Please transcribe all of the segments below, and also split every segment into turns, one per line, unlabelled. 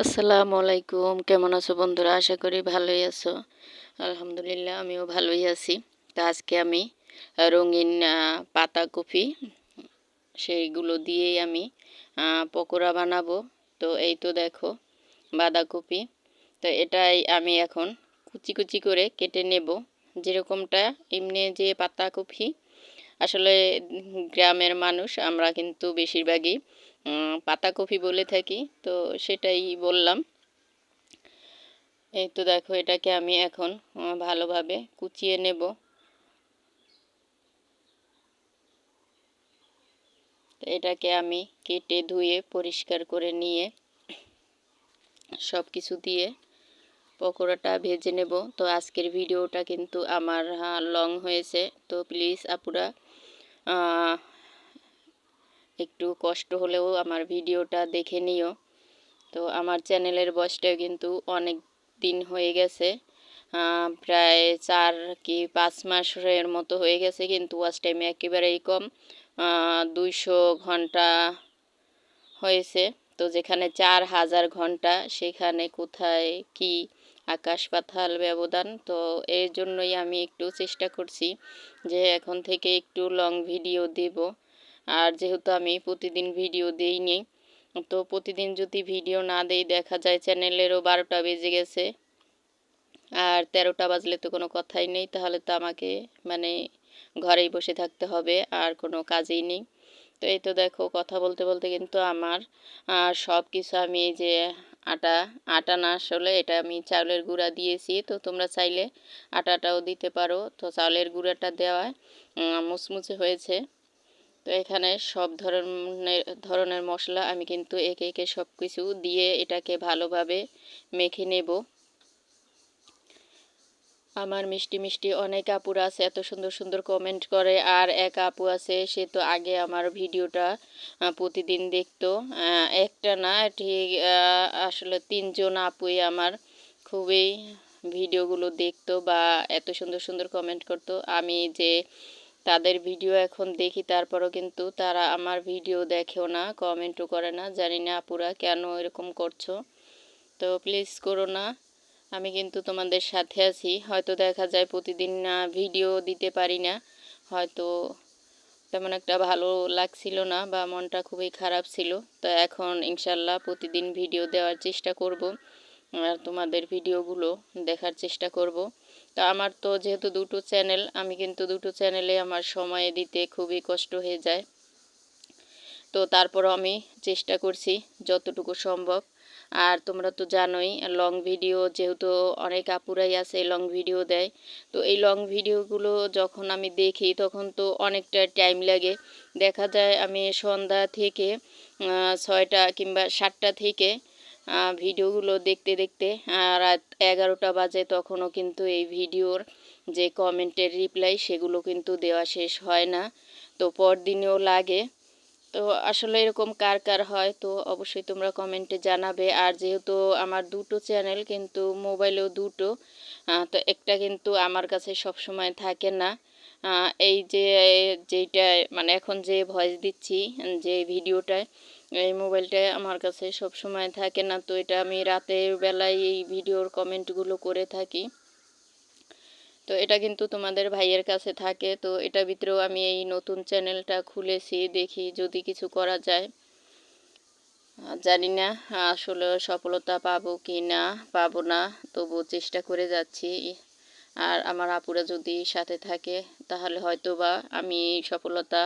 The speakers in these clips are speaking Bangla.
আসসালামু আলাইকুম। কেমন আছো বন্ধুরা? আশা করি ভালোই আছো। আলহামদুলিল্লাহ আমিও ভালোই আছি। তো আজকে আমি রঙিন পাতাকপি সেইগুলো দিয়েই আমি পকোড়া বানাবো। তো এই তো দেখো বাঁধাকপি। তো এটাই আমি এখন কুচি কুচি করে কেটে নেব। যেরকমটা এমনি যে পাতাকপি আসলে গ্রামের মানুষ আমরা কিন্তু বেশিরভাগই পাতাকপি বলে থাকি। তো সেটাই বললাম। এই তো দেখো এটাকে আমি এখন ভালোভাবে কুচিয়ে নেব। তো এটাকে আমি কেটে ধুয়ে পরিষ্কার করে নিয়ে সব কিছু দিয়ে পকোড়াটা ভেজে নেব। তো আজকের ভিডিওটা কিন্তু আমার লং হয়েছে, তো প্লিজ আপুরা একটু কষ্ট হলেও আমার ভিডিওটা দেখে নিও। তো আমার চ্যানেলের বয়সটাও কিন্তু অনেক দিন হয়ে গেছে, প্রায় 4 কি 5 মাসের মতো হয়ে গেছে, কিন্তু ওয়াচ টাইম একেবারেই কম, 200 ঘন্টা হয়েছে। তো যেখানে 4000 ঘন্টা সেখানে কোথায় কি আকাশ পাতাল ব্যবধান। তো এর জন্যই আমি একটু চেষ্টা করছি যে এখন থেকে একটু লং ভিডিও দেব। আর যেহেতু আমি প্রতিদিন ভিডিও দেইনি, তো প্রতিদিন যদি ভিডিও না দেই দেখা যায় চ্যানেলেরও 12টা বেজে গেছে, আর 13টা বাজলে তো কোনো কথাই নেই, তাহলে তো আমাকে মানে ঘরেই বসে থাকতে হবে, আর কোনো কাজই নেই। তো এই তো দেখো কথা বলতে বলতে কিন্তু আমার সব কিছু আমি এই যে আটা আটা না আসলে এটা আমি চাউলের গুঁড়া দিয়েছি। তো তোমরা চাইলে আটাটাও দিতে পারো। তো চাউলের গুঁড়াটা দেওয়ায় মুচমুচে হয়েছে। তো এখানে সব ধরনের মশলা আমি কিন্তু একে একে সব কিছু দিয়ে এটাকে ভালোভাবে মেখে নেব। আমার মিষ্টি মিষ্টি অনেক আপুরা আছে, এত সুন্দর সুন্দর কমেন্ট করে। আর এক আপু আছে, সে তো আগে আমার ভিডিওটা প্রতিদিন দেখতো। একটা না ঠিক আসলে 3জন আপুই আমার খুবই ভিডিওগুলো দেখতো বা এত সুন্দর সুন্দর কমেন্ট করতো। আমি যে তাদের ভিডিও এখন দেখি তারপরও কিন্তু তারা আমার ভিডিও দেখেও না, কমেন্টও করে না। জানি না আপুরা কেন এরকম করছো। তো প্লিজ করো না। আমি কিন্তু তোমাদের সাথে আছি। হয়তো দেখা যায় প্রতিদিন ভিডিও দিতে পারি না, হয়তো তেমন একটা ভালো লাগছিল না বা মনটা খুবই খারাপ ছিল। তো এখন ইনশাল্লাহ প্রতিদিন ভিডিও দেওয়ার চেষ্টা করব, আর তোমাদের ভিডিওগুলো দেখার চেষ্টা করব। তো আমার তো যেহেতু দুটো চ্যানেল, আমি কিন্তু দুটো চ্যানেলে আমার সময় দিতে খুবই কষ্ট হয়ে যায়। তো তারপরও আমি চেষ্টা করছি যতটুকু সম্ভব। আর তোমরা তো জানোই লং ভিডিও যেহেতু অনেক আপুরাই আছে লং ভিডিও দেয়। তো এই লং ভিডিওগুলো যখন আমি দেখি তখন তো অনেকটা টাইম লাগে। দেখা যায় আমি সন্ধ্যা থেকে 6টা কিংবা 7টা থেকে ভিডিওগুলো দেখতে দেখতে রাত 11টা বাজে, তখনও কিন্তু এই ভিডিওর যে কমেন্টের রিপ্লাই সেগুলো কিন্তু দেওয়া শেষ হয় না। তো পরদিনেও লাগে। তো আসলে এরকম কার কার হয় তো অবশ্যই তোমরা কমেন্টে জানাবে। আর যেহেতু আমার দুটো চ্যানেল কিন্তু মোবাইলেও দুটো, তো একটা কিন্তু আমার কাছে সব সময় থাকে না। এই যে যেইটা মানে এখন যে ভয়েস দিচ্ছি, যে ভিডিওটায়, এই মোবাইলটায় আমার কাছে সব সময় থাকে না। তো এটা আমি রাতের বেলায় এই ভিডিওর কমেন্টগুলো করে থাকি। তো এটা কিন্তু তোমাদের ভাইয়ের কাছে থাকে। তো এটার ভিতরেও আমি এই নতুন চ্যানেলটা খুলেছি, দেখি যদি কিছু করা যায়। জানি না আসলে সফলতা পাবো কি না পাবো না, তবু চেষ্টা করে যাচ্ছি। আর আমার আপুরা যদি সাথে থাকে তাহলে হয়তো বা আমি সফলতা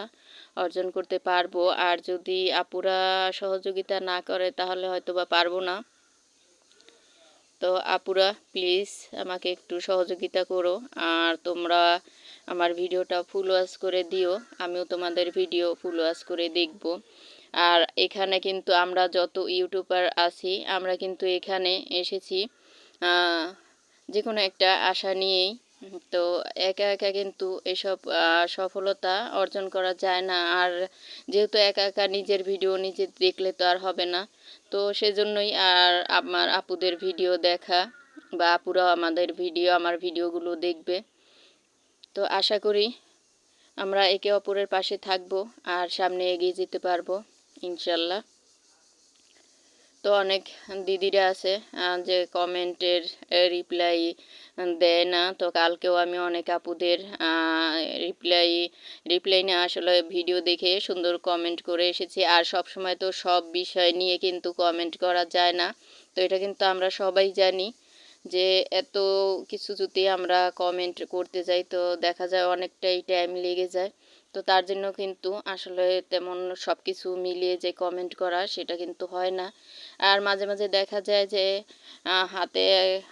অর্জন করতে পারবো। আর যদি আপুরা সহযোগিতা না করে তাহলে হয়তো বা পারবো না। তো আপুরা প্লিজ আমাকে একটু সহযোগিতা করো। আর তোমরা আমার ভিডিওটা ফুল ওয়াচ করে দিও, আমিও তোমাদের ভিডিও ফুল ওয়াচ করে দেখব। আর এখানে কিন্তু আমরা যত ইউটিউবার আছি আমরা কিন্তু এখানে এসেছি যে কোনো একটা আশা নিয়েই। তো একা একা কিন্তু এসব সফলতা অর্জন করা যায় না। আর যেহেতু একা একা নিজের ভিডিও নিজে দেখলে তো আর হবে না। তো সেজন্যই আর আমার আপুদের ভিডিও দেখা বা আপুরাও আমাদের আমার ভিডিওগুলো দেখবে। তো আশা করি আমরা একে অপরের পাশে থাকবো আর সামনে এগিয়ে যেতে পারবো ইনশাল্লাহ। তো অনেক দিদিরা আছে যে কমেন্টের রিপ্লাই দেয় না। তো কালকেও আমি অনেক আপুদের রিপ্লাই রিপ্লাই নিয়ে আসলে ভিডিও দেখে সুন্দর কমেন্ট করে এসেছি। আর সব সময় তো সব বিষয় নিয়ে কিন্তু কমেন্ট করা যায় না, তো এটা কিন্তু আমরা সবাই জানি যে এত কিছু যদি আমরা কমেন্ট করতে যাই তো দেখা যায় অনেকটাই টাইম লেগে যায়। তো তার জন্য কিন্তু আসলে তেমন সব কিছু মিলিয়ে যে কমেন্ট করা সেটা কিন্তু হয় না। আর মাঝে মাঝে দেখা যায় যে হাতে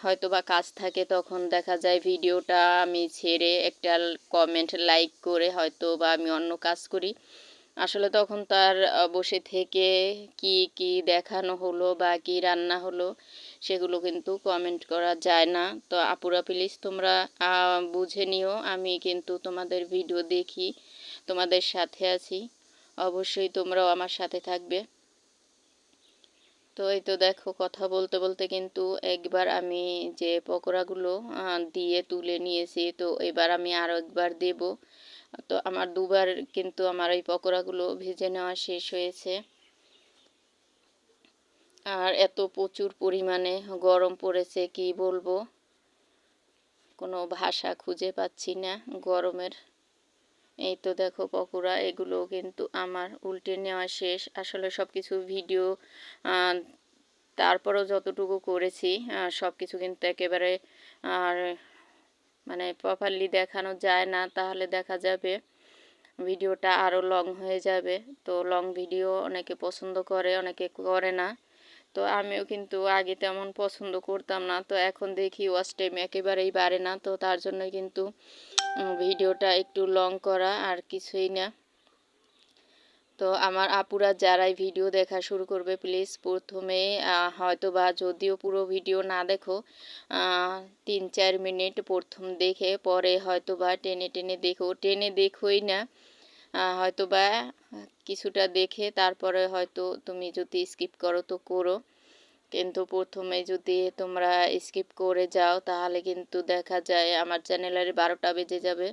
হয়তো বা কাজ থাকে, তখন দেখা যায় ভিডিওটা আমি ছেড়ে একটা কমেন্ট লাইক করে হয়তো বা আমি অন্য কাজ করি। আসলে তখন তার বসে থেকে কি কি দেখানো হলো বা কি রান্না হলো সেগুলো কিন্তু কমেন্ট করা যায় না। তো আপুরা প্লিজ তোমরা বুঝে নিও, আমি কিন্তু তোমাদের ভিডিও দেখি, তোমাদের সাথে আছি, অবশ্যই তোমরাও আমার সাথে থাকবে। তো এই তো দেখো কথা বলতে বলতে কিন্তু একবার আমি যে পকোড়াগুলো দিয়ে তুলে নিয়েছি, তো এবার আমি আরও একবার দেব। তো আমার দুবার কিন্তু আমার এই পকোড়াগুলো ভেজে নেওয়া শেষ হয়েছে। আর এত প্রচুর পরিমাণে গরম পড়েছে কি বলবো, কোনো ভাষা খুঁজে পাচ্ছি না গরমের। এই তো দেখো পকোড়া এগুলো কিন্তু আমার উল্টে নেওয়া শেষ। আসলে সব কিছু ভিডিও তারপরেও যতটুকু করেছি সব কিছু কিন্তু একেবারে আর মানে প্রপারলি দেখানো যায় না, তাহলে দেখা যাবে ভিডিওটা আরও লং হয়ে যাবে। তো লং ভিডিও অনেকে পছন্দ করে, অনেকে করে না। তো আমিও কিন্তু আগে তেমন পছন্দ করতাম না, তো এখন দেখি ওয়াচ টাইম একেবারেই বাড়ে না, তো তার জন্য কিন্তু ভিডিওটা একটু লং করা আর কিছুই না। তো আমার আপুরা যারাই ভিডিও দেখা শুরু করবে প্লিজ প্রথমে হয়তো বা যদিও পুরো ভিডিও না দেখো 3-4 মিনিট প্রথম দেখে পরে হয়তো বা টেনে টেনে দেখো, টেনে দেখোই না, হয়তো বা কিছুটা দেখে তারপরে হয়তো তুমি যদি স্কিপ করো তো করো, কিন্তু প্রথমে যদি তোমরা স্কিপ করে যাও তাহলে কিন্তু দেখা যায় আমার চ্যানেলের 12টা বেজে যাবে।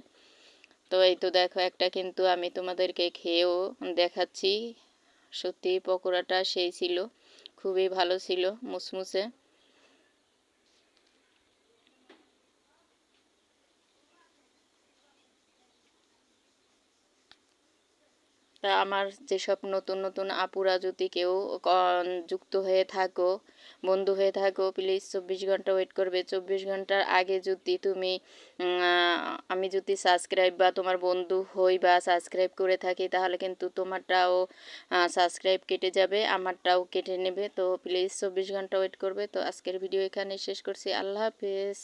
তো এই তো দেখো একটা কিন্তু আমি তোমাদেরকে খেয়েও দেখাচ্ছি। সত্যি পকোড়াটা সেই ছিল, খুবই ভালো ছিল, মুসমুসে। তা আমার যেসব নতুন নতুন আপুরা যদি কেউ যুক্ত হয়ে থাকো, বন্ধু হয়ে থাকো, প্লিজ 24 ঘন্টা ওয়েট করবে। 24 ঘন্টার আগে যদি তুমি আমি যদি সাবস্ক্রাইব বা তোমার বন্ধু হই বা সাবস্ক্রাইব করে থাকি তাহলে কিন্তু তোমারটাও সাবস্ক্রাইব কেটে যাবে, আমারটাও কেটে নেবে। তো প্লিজ 24 ঘন্টা ওয়েট করবে। তো আজকের ভিডিও এখানে শেষ করছি, আল্লাহ হাফেজ।